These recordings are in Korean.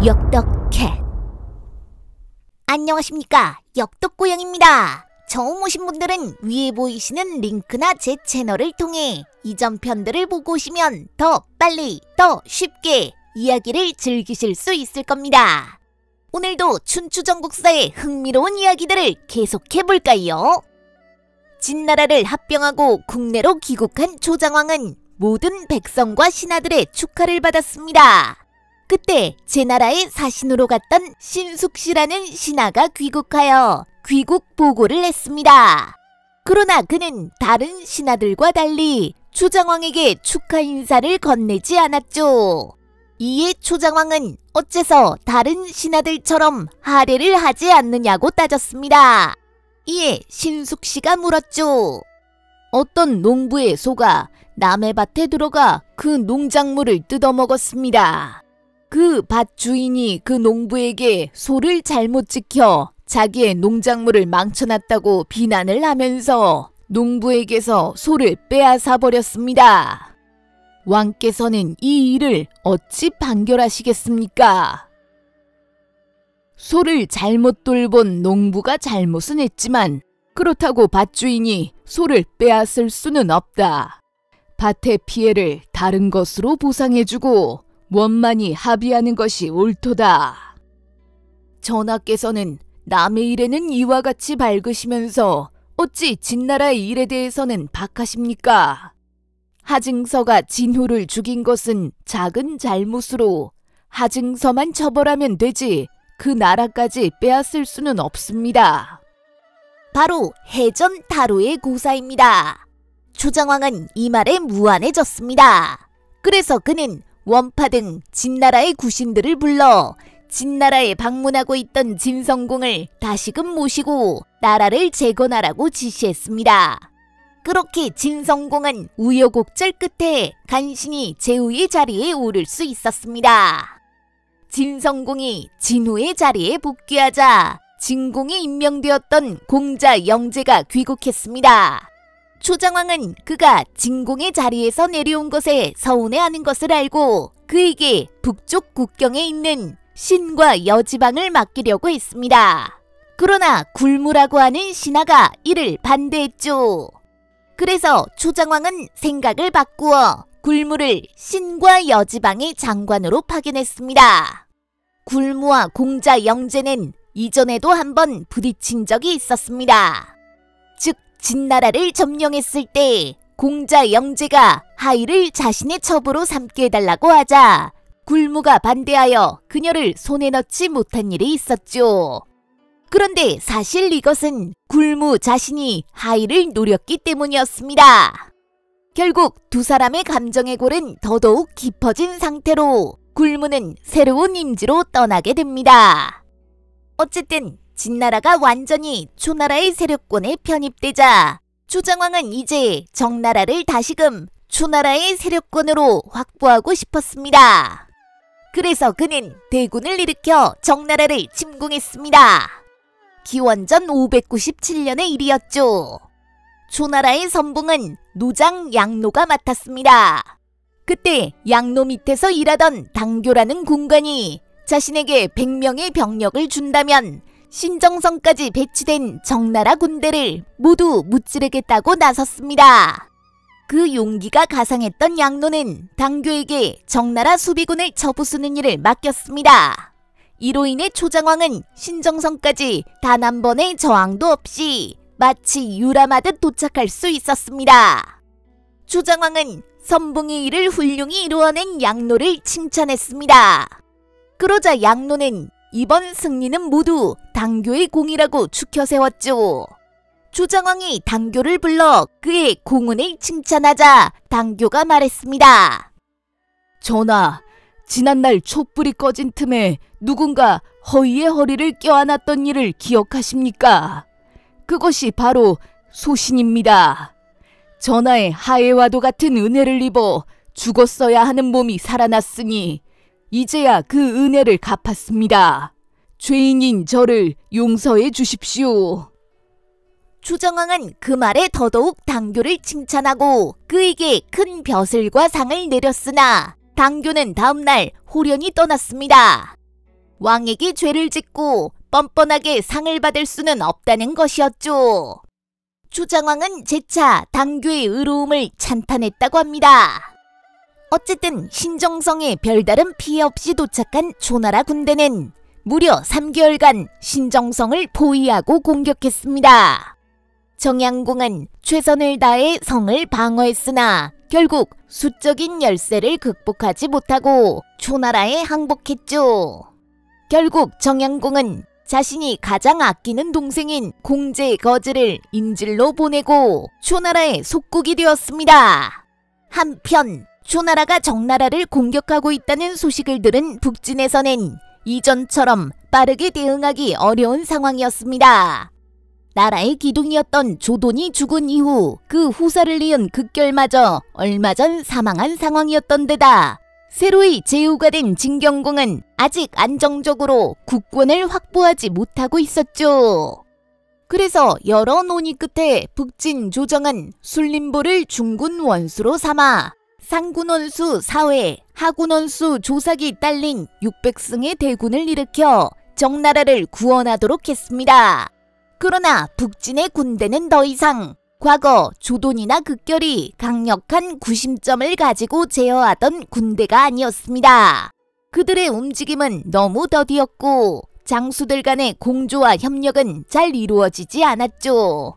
역덕캣. 안녕하십니까, 역덕고양입니다. 처음 오신 분들은 위에 보이시는 링크나 제 채널을 통해 이전 편들을 보고 오시면 더 빨리, 더 쉽게 이야기를 즐기실 수 있을 겁니다. 오늘도 춘추전국사의 흥미로운 이야기들을 계속해볼까요? 진나라를 합병하고 국내로 귀국한 조장왕은 모든 백성과 신하들의 축하를 받았습니다. 그때 제 나라의 사신으로 갔던 신숙씨라는 신하가 귀국하여 귀국 보고를 했습니다. 그러나 그는 다른 신하들과 달리 조장왕에게 축하 인사를 건네지 않았죠. 이에 조장왕은 어째서 다른 신하들처럼 하례를 하지 않느냐고 따졌습니다. 이에 신숙씨가 물었죠. 어떤 농부의 소가 남의 밭에 들어가 그 농작물을 뜯어먹었습니다. 그 밭 주인이 그 농부에게 소를 잘못 지켜 자기의 농작물을 망쳐놨다고 비난을 하면서 농부에게서 소를 빼앗아 버렸습니다. 왕께서는 이 일을 어찌 판결하시겠습니까? 소를 잘못 돌본 농부가 잘못은 했지만 그렇다고 밭주인이 소를 빼앗을 수는 없다. 밭의 피해를 다른 것으로 보상해주고 원만히 합의하는 것이 옳도다. 전하께서는 남의 일에는 이와 같이 밝으시면서 어찌 진나라의 일에 대해서는 박하십니까? 하증서가 진후를 죽인 것은 작은 잘못으로 하증서만 처벌하면 되지 그 나라까지 빼앗을 수는 없습니다. 바로 해전 타로의 고사입니다. 조장왕은 이 말에 무안해졌습니다. 그래서 그는 원파 등 진나라의 구신들을 불러 진나라에 방문하고 있던 진성공을 다시금 모시고 나라를 재건하라고 지시했습니다. 그렇게 진성공은 우여곡절 끝에 간신히 제후의 자리에 오를 수 있었습니다. 진성공이 진후의 자리에 복귀하자 진공에 임명되었던 공자 영제가 귀국했습니다. 조장왕은 그가 진공의 자리에서 내려온 것에 서운해하는 것을 알고 그에게 북쪽 국경에 있는 신과 여지방을 맡기려고 했습니다. 그러나 굴무라고 하는 신하가 이를 반대했죠. 그래서 조장왕은 생각을 바꾸어 굴무를 신과 여지방의 장관으로 파견했습니다. 굴무와 공자 영제는 이전에도 한번 부딪힌 적이 있었습니다. 즉 진나라를 점령했을 때 공자 영제가 하의를 자신의 첩으로 삼게 해달라고 하자 굴무가 반대하여 그녀를 손에 넣지 못한 일이 있었죠. 그런데 사실 이것은 굴무 자신이 하의를 노렸기 때문이었습니다. 결국 두 사람의 감정의 골은 더더욱 깊어진 상태로 굴무는 새로운 임지로 떠나게 됩니다. 어쨌든 진나라가 완전히 초나라의 세력권에 편입되자 조장왕은 이제 정나라를 다시금 초나라의 세력권으로 확보하고 싶었습니다. 그래서 그는 대군을 일으켜 정나라를 침공했습니다. 기원전 597년의 일이었죠. 초나라의 선봉은 노장 양노가 맡았습니다. 그때 양노 밑에서 일하던 당교라는 군관이 자신에게 100명의 병력을 준다면 신정성까지 배치된 정나라 군대를 모두 무찌르겠다고 나섰습니다. 그 용기가 가상했던 양노는 당교에게 정나라 수비군을 쳐부수는 일을 맡겼습니다. 이로 인해 조장왕은 신정성까지 단 한 번의 저항도 없이 마치 유람하듯 도착할 수 있었습니다. 조장왕은 선봉의 일을 훌륭히 이루어낸 양노를 칭찬했습니다. 그러자 양노는 이번 승리는 모두 당교의 공이라고 추켜 세웠죠. 조장왕이 당교를 불러 그의 공훈을 칭찬하자 당교가 말했습니다. 전하, 지난날 촛불이 꺼진 틈에 누군가 허위의 허리를 껴안았던 일을 기억하십니까? 그것이 바로 소신입니다. 전하의 하해와도 같은 은혜를 입어 죽었어야 하는 몸이 살아났으니 이제야 그 은혜를 갚았습니다. 죄인인 저를 용서해 주십시오. 조정왕은 그 말에 더더욱 당교를 칭찬하고 그에게 큰 벼슬과 상을 내렸으나 당교는 다음날 호련히 떠났습니다. 왕에게 죄를 짓고 뻔뻔하게 상을 받을 수는 없다는 것이었죠. 조장왕은 재차 당교의 의로움을 찬탄했다고 합니다. 어쨌든 신정성에 별다른 피해 없이 도착한 초나라 군대는 무려 3개월간 신정성을 포위하고 공격했습니다. 정양공은 최선을 다해 성을 방어했으나 결국 수적인 열세를 극복하지 못하고 초나라에 항복했죠. 결국 정양공은 자신이 가장 아끼는 동생인 공제 거즈를 인질로 보내고 초나라의 속국이 되었습니다. 한편 초나라가 정나라를 공격하고 있다는 소식을 들은 북진에서는 이전처럼 빠르게 대응하기 어려운 상황이었습니다. 나라의 기둥이었던 조돈이 죽은 이후 그 후사를 이은 극결마저 얼마 전 사망한 상황이었던 데다 새로이 제후가 된 진경공은 아직 안정적으로 국권을 확보하지 못하고 있었죠. 그래서 여러 논의 끝에 북진 조정은 술림보를 중군 원수로 삼아 상군 원수 사회, 하군 원수 조삭이 딸린 600승의 대군을 일으켜 정나라를 구원하도록 했습니다. 그러나 북진의 군대는 더 이상 과거 조돈이나 극결이 강력한 구심점을 가지고 제어하던 군대가 아니었습니다. 그들의 움직임은 너무 더디었고 장수들 간의 공조와 협력은 잘 이루어지지 않았죠.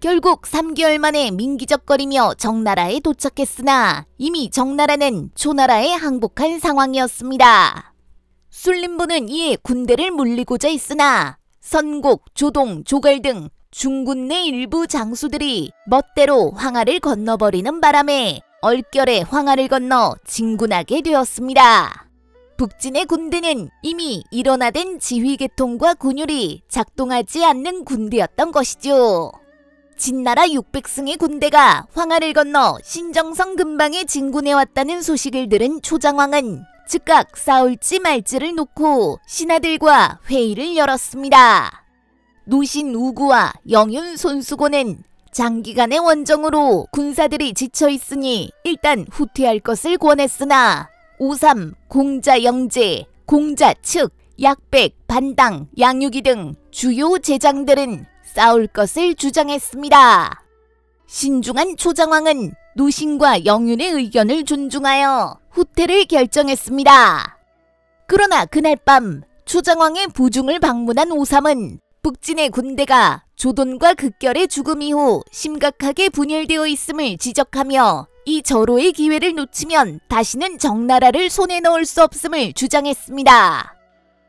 결국 3개월 만에 민기적거리며 정나라에 도착했으나 이미 정나라는 초나라에 항복한 상황이었습니다. 술림보는 이에 군대를 물리고자 했으나 선곡, 조동, 조갈 등 중군 내 일부 장수들이 멋대로 황하를 건너버리는 바람에 얼결에 황하를 건너 진군하게 되었습니다. 북진의 군대는 이미 일원화된 지휘계통과 군율이 작동하지 않는 군대였던 것이죠. 진나라 600승의 군대가 황하를 건너 신정성 근방에 진군해왔다는 소식을 들은 초장왕은 즉각 싸울지 말지를 놓고 신하들과 회의를 열었습니다. 노신 우구와 영윤 손수고는 장기간의 원정으로 군사들이 지쳐있으니 일단 후퇴할 것을 권했으나 오삼, 공자 영제, 공자 측, 약백, 반당, 양유기 등 주요 제장들은 싸울 것을 주장했습니다. 신중한 초장왕은 노신과 영윤의 의견을 존중하여 후퇴를 결정했습니다. 그러나 그날 밤 초장왕의 부중을 방문한 오삼은 북진의 군대가 조돈과 극결의 죽음 이후 심각하게 분열되어 있음을 지적하며 이 절호의 기회를 놓치면 다시는 정나라를 손에 넣을 수 없음을 주장했습니다.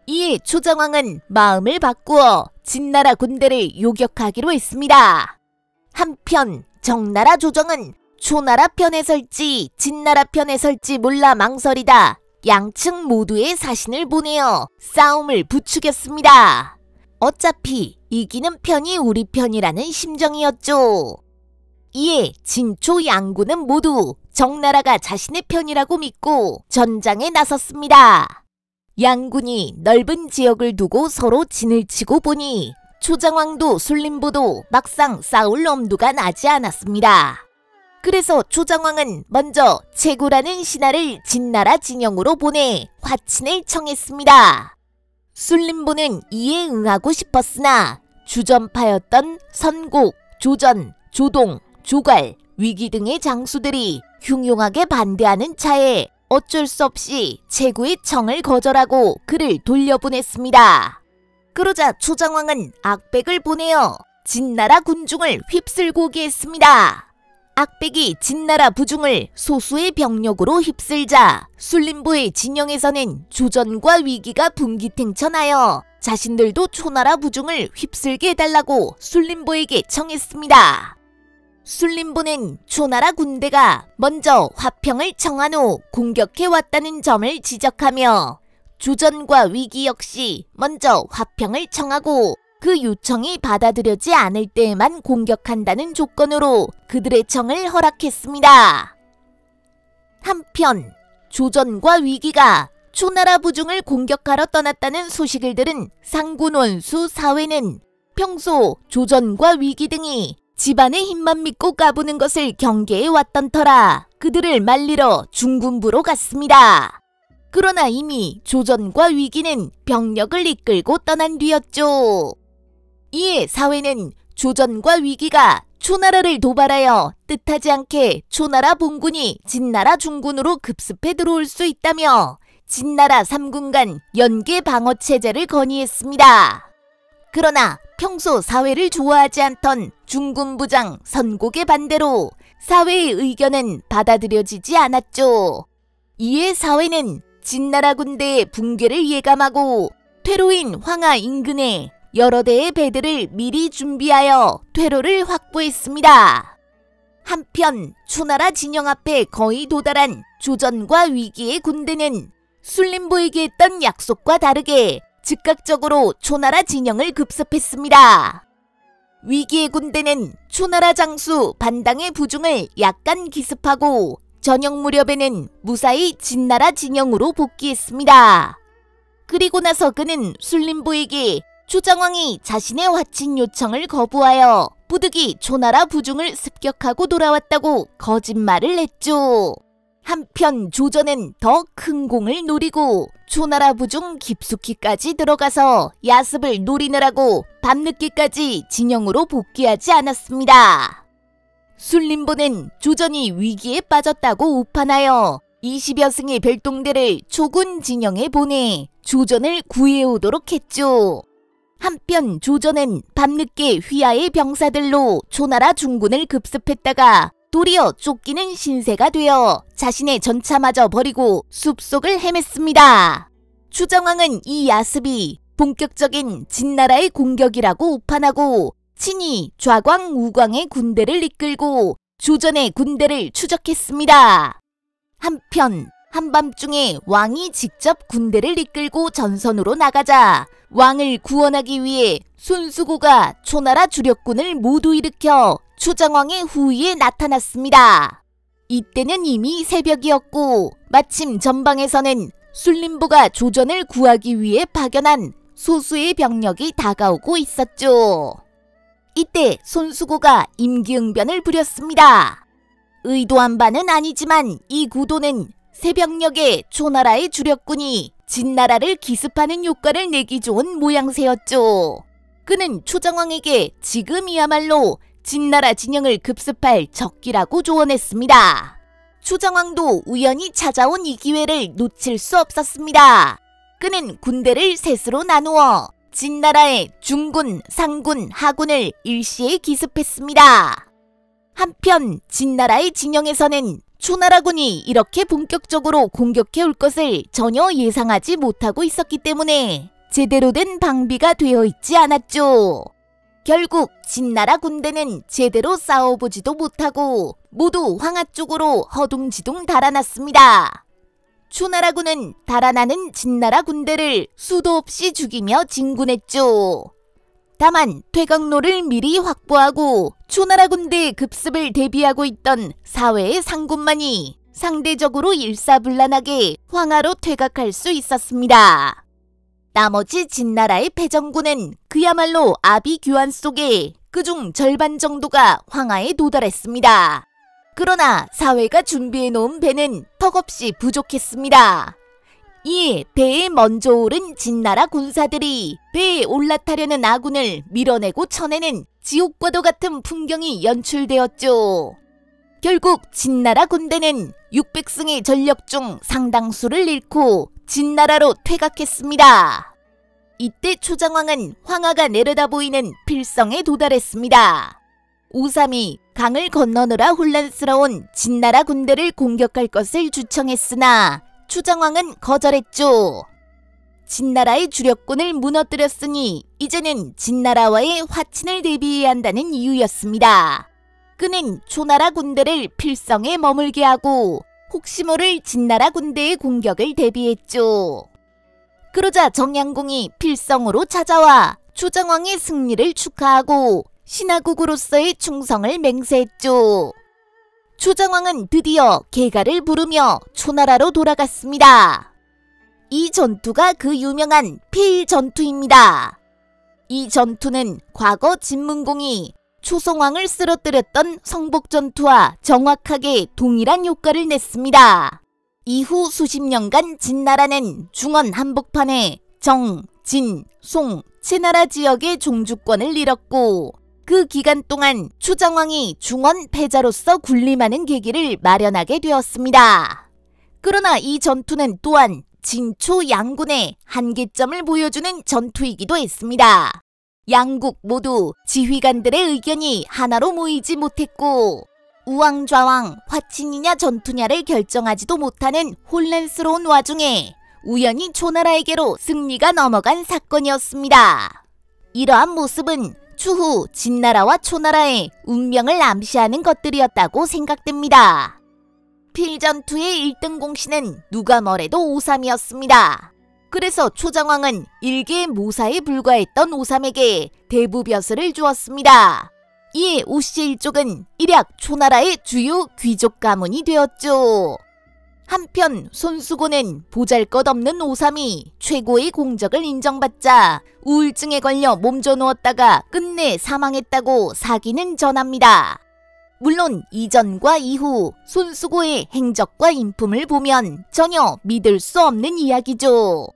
이에 초장왕은 마음을 바꾸어 진나라 군대를 요격하기로 했습니다. 한편 정나라 조정은 초나라 편에 설지 진나라 편에 설지 몰라 망설이다 양측 모두의 사신을 보내어 싸움을 부추겼습니다. 어차피 이기는 편이 우리 편이라는 심정이었죠. 이에 진초 양군은 모두 정나라가 자신의 편이라고 믿고 전장에 나섰습니다. 양군이 넓은 지역을 두고 서로 진을 치고 보니 초장왕도 술림보도 막상 싸울 엄두가 나지 않았습니다. 그래서 초장왕은 먼저 채구라는 신하를 진나라 진영으로 보내 화친을 청했습니다. 술림보는 이에 응하고 싶었으나 주전파였던 선곡, 조전, 조동, 조갈, 위기 등의 장수들이 흉용하게 반대하는 차에 어쩔 수 없이 채구의 청을 거절하고 그를 돌려보냈습니다. 그러자 초장왕은 악백을 보내어 진나라 군중을 휩쓸고 오게 했습니다. 악백이 진나라 부중을 소수의 병력으로 휩쓸자 술림보의 진영에서는 조전과 위기가 분기탱천하여 자신들도 초나라 부중을 휩쓸게 해달라고 술림보에게 청했습니다. 술림보는 초나라 군대가 먼저 화평을 청한 후 공격해왔다는 점을 지적하며 조전과 위기 역시 먼저 화평을 청하고 그 요청이 받아들여지지 않을 때에만 공격한다는 조건으로 그들의 청을 허락했습니다. 한편 조전과 위기가 초나라 부중을 공격하러 떠났다는 소식을 들은 상군 원수 사회는 평소 조전과 위기 등이 집안의 힘만 믿고 까부는 것을 경계해 왔던 터라 그들을 말리러 중군부로 갔습니다. 그러나 이미 조전과 위기는 병력을 이끌고 떠난 뒤였죠. 이에 사회는 조전과 위기가 초나라를 도발하여 뜻하지 않게 초나라 본군이 진나라 중군으로 급습해 들어올 수 있다며 진나라 3군간 연계 방어 체제를 건의했습니다. 그러나 평소 사회를 좋아하지 않던 중군 부장 선곡의 반대로 사회의 의견은 받아들여지지 않았죠. 이에 사회는 진나라 군대의 붕괴를 예감하고 퇴로인 황하 인근에 여러 대의 배들을 미리 준비하여 퇴로를 확보했습니다. 한편 초나라 진영 앞에 거의 도달한 조전과 위기의 군대는 술림보에게 했던 약속과 다르게 즉각적으로 초나라 진영을 급습했습니다. 위기의 군대는 초나라 장수 반당의 부중을 약간 기습하고 저녁 무렵에는 무사히 진나라 진영으로 복귀했습니다. 그리고 나서 그는 술림보에게 초장왕이 자신의 화친 요청을 거부하여 부득이 초나라 부중을 습격하고 돌아왔다고 거짓말을 했죠. 한편 조전은 더 큰 공을 노리고 초나라 부중 깊숙이까지 들어가서 야습을 노리느라고 밤늦게까지 진영으로 복귀하지 않았습니다. 술림보는 조전이 위기에 빠졌다고 오판하여 20여 승의 별동대를 초군 진영에 보내 조전을 구해오도록 했죠. 한편 조전은 밤늦게 휘하의 병사들로 초나라 중군을 급습했다가 도리어 쫓기는 신세가 되어 자신의 전차마저 버리고 숲속을 헤맸습니다. 추정왕은 이 야습이 본격적인 진나라의 공격이라고 오판하고 친히 좌광, 우광의 군대를 이끌고 조전의 군대를 추적했습니다. 한편 한밤중에 왕이 직접 군대를 이끌고 전선으로 나가자 왕을 구원하기 위해 손수고가 초나라 주력군을 모두 일으켜 초장왕의 후위에 나타났습니다. 이때는 이미 새벽이었고 마침 전방에서는 술림보가 조전을 구하기 위해 파견한 소수의 병력이 다가오고 있었죠. 이때 손수고가 임기응변을 부렸습니다. 의도한 바는 아니지만 이 구도는 새벽녘에 초나라의 주력군이 진나라를 기습하는 효과를 내기 좋은 모양새였죠. 그는 초장왕에게 지금이야말로 진나라 진영을 급습할 적기라고 조언했습니다. 초장왕도 우연히 찾아온 이 기회를 놓칠 수 없었습니다. 그는 군대를 셋으로 나누어 진나라의 중군, 상군, 하군을 일시에 기습했습니다. 한편 진나라의 진영에서는 초나라군이 이렇게 본격적으로 공격해 올 것을 전혀 예상하지 못하고 있었기 때문에 제대로 된 방비가 되어 있지 않았죠. 결국 진나라 군대는 제대로 싸워보지도 못하고 모두 황하 쪽으로 허둥지둥 달아났습니다. 초나라군은 달아나는 진나라 군대를 수도 없이 죽이며 진군했죠. 다만 퇴각로를 미리 확보하고 초나라 군대의 급습을 대비하고 있던 사회의 상군만이 상대적으로 일사불란하게 황하로 퇴각할 수 있었습니다. 나머지 진나라의 패전군은 그야말로 아비규환 속에 그중 절반 정도가 황하에 도달했습니다. 그러나 사회가 준비해놓은 배는 턱없이 부족했습니다. 이에 배에 먼저 오른 진나라 군사들이 배에 올라타려는 아군을 밀어내고 쳐내는 지옥과도 같은 풍경이 연출되었죠. 결국 진나라 군대는 600승의 전력 중 상당수를 잃고 진나라로 퇴각했습니다. 이때 초장왕은 황하가 내려다 보이는 필성에 도달했습니다. 오삼이 강을 건너느라 혼란스러운 진나라 군대를 공격할 것을 주청했으나 초장왕은 거절했죠. 진나라의 주력군을 무너뜨렸으니 이제는 진나라와의 화친을 대비해야 한다는 이유였습니다. 그는 초나라 군대를 필성에 머물게 하고 혹시 모를 진나라 군대의 공격을 대비했죠. 그러자 정양공이 필성으로 찾아와 초장왕의 승리를 축하하고 신하국으로서의 충성을 맹세했죠. 초장왕은 드디어 개가를 부르며 초나라로 돌아갔습니다. 이 전투가 그 유명한 필전투입니다. 이 전투는 과거 진문공이 초성왕을 쓰러뜨렸던 성복전투와 정확하게 동일한 효과를 냈습니다. 이후 수십 년간 진나라는 중원 한복판에 정, 진, 송, 채나라 지역의 종주권을 잃었고 그 기간 동안 초정왕이 중원 패자로서 군림하는 계기를 마련하게 되었습니다. 그러나 이 전투는 또한 진초 양군의 한계점을 보여주는 전투이기도 했습니다. 양국 모두 지휘관들의 의견이 하나로 모이지 못했고 우왕좌왕 화친이냐 전투냐를 결정하지도 못하는 혼란스러운 와중에 우연히 초나라에게로 승리가 넘어간 사건이었습니다. 이러한 모습은 추후 진나라와 초나라의 운명을 암시하는 것들이었다고 생각됩니다. 필전투의 1등 공신은 누가 뭐래도 오삼이었습니다. 그래서 초정왕은 일개의 모사에 불과했던 오삼에게 대부벼슬을 주었습니다. 이에 오씨 일족은 일약 초나라의 주요 귀족 가문이 되었죠. 한편 손수고는 보잘것없는 오삼이 최고의 공적을 인정받자 우울증에 걸려 몸져 누웠다가 끝내 사망했다고 사기는 전합니다. 물론 이전과 이후 손수고의 행적과 인품을 보면 전혀 믿을 수 없는 이야기죠.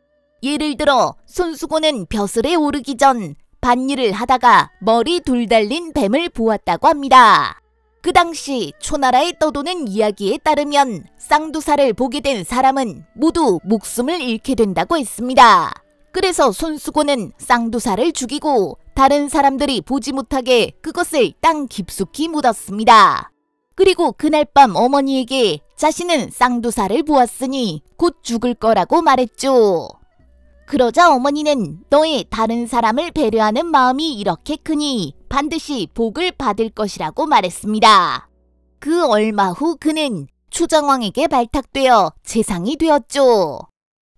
예를 들어 손수고는 벼슬에 오르기 전 밭일을 하다가 머리 둘 달린 뱀을 보았다고 합니다. 그 당시 초나라에 떠도는 이야기에 따르면 쌍두사를 보게 된 사람은 모두 목숨을 잃게 된다고 했습니다. 그래서 손수고는 쌍두사를 죽이고 다른 사람들이 보지 못하게 그것을 땅 깊숙이 묻었습니다. 그리고 그날 밤 어머니에게 자신은 쌍두사를 보았으니 곧 죽을 거라고 말했죠. 그러자 어머니는 너의 다른 사람을 배려하는 마음이 이렇게 크니 반드시 복을 받을 것이라고 말했습니다. 그 얼마 후 그는 초정왕에게 발탁되어 재상이 되었죠.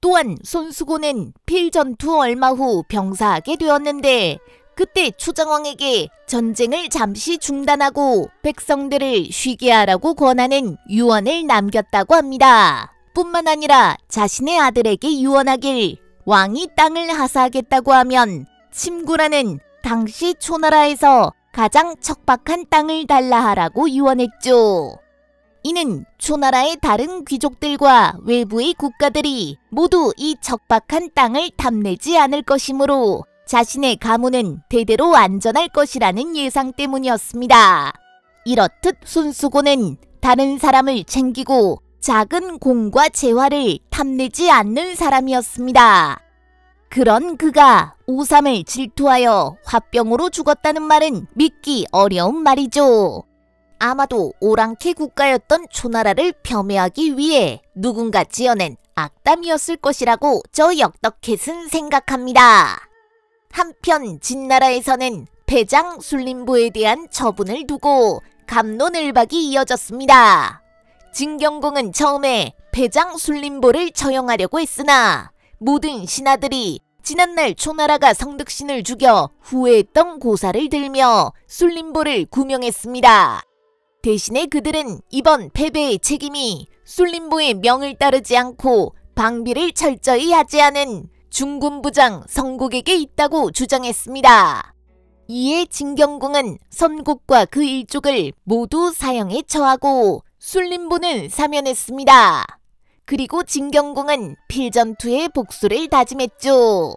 또한 손수고는 필전투 얼마 후 병사하게 되었는데 그때 초정왕에게 전쟁을 잠시 중단하고 백성들을 쉬게 하라고 권하는 유언을 남겼다고 합니다. 뿐만 아니라 자신의 아들에게 유언하길 왕이 땅을 하사하겠다고 하면 침구라는 당시 초나라에서 가장 척박한 땅을 달라 하라고 유언했죠. 이는 초나라의 다른 귀족들과 외부의 국가들이 모두 이 척박한 땅을 탐내지 않을 것이므로 자신의 가문은 대대로 안전할 것이라는 예상 때문이었습니다. 이렇듯 손수고는 다른 사람을 챙기고 작은 공과 재화를 탐내지 않는 사람이었습니다. 그런 그가 오삼을 질투하여 화병으로 죽었다는 말은 믿기 어려운 말이죠. 아마도 오랑캐 국가였던 초나라를 폄훼하기 위해 누군가 지어낸 악담이었을 것이라고 저 역덕캣은 생각합니다. 한편 진나라에서는 패장 순림보에 대한 처분을 두고 갑론을박이 이어졌습니다. 진경공은 처음에 패장 순림보를 처형하려고 했으나 모든 신하들이 지난날 초나라가 성득신을 죽여 후회했던 고사를 들며 순림보를 구명했습니다. 대신에 그들은 이번 패배의 책임이 순림보의 명을 따르지 않고 방비를 철저히 하지 않은 중군부장 선곡에게 있다고 주장했습니다. 이에 진경공은 선곡과 그 일족을 모두 사형에 처하고 순림보는 사면했습니다. 그리고 진경공은 필전투의 복수를 다짐했죠.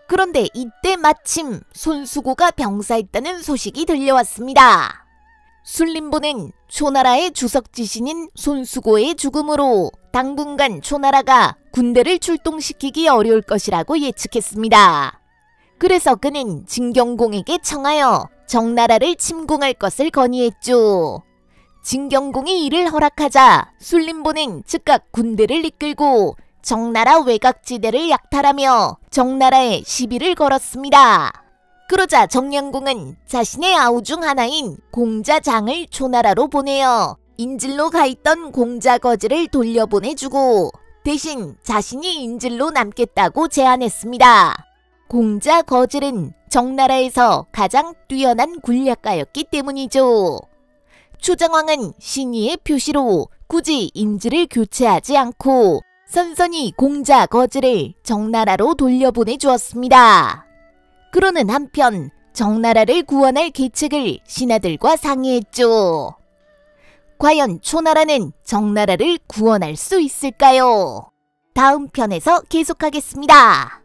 그런데 이때 마침 손수고가 병사했다는 소식이 들려왔습니다. 순림보는 초나라의 주석지신인 손수고의 죽음으로 당분간 초나라가 군대를 출동시키기 어려울 것이라고 예측했습니다. 그래서 그는 진경공에게 청하여 정나라를 침공할 것을 건의했죠. 진경공이 이를 허락하자 순림보는 즉각 군대를 이끌고 정나라 외곽지대를 약탈하며 정나라에 시비를 걸었습니다. 그러자 정량공은 자신의 아우 중 하나인 공자장을 초나라로 보내어 인질로 가있던 공자거지를 돌려보내주고 대신 자신이 인질로 남겠다고 제안했습니다. 공자거질은 정나라에서 가장 뛰어난 군략가였기 때문이죠. 초정왕은 신의의 표시로 굳이 인질을 교체하지 않고 선선히 공자거질을 정나라로 돌려보내주었습니다. 그러는 한편 정나라를 구원할 계책을 신하들과 상의했죠. 과연 초나라는 정나라를 구원할 수 있을까요? 다음 편에서 계속하겠습니다.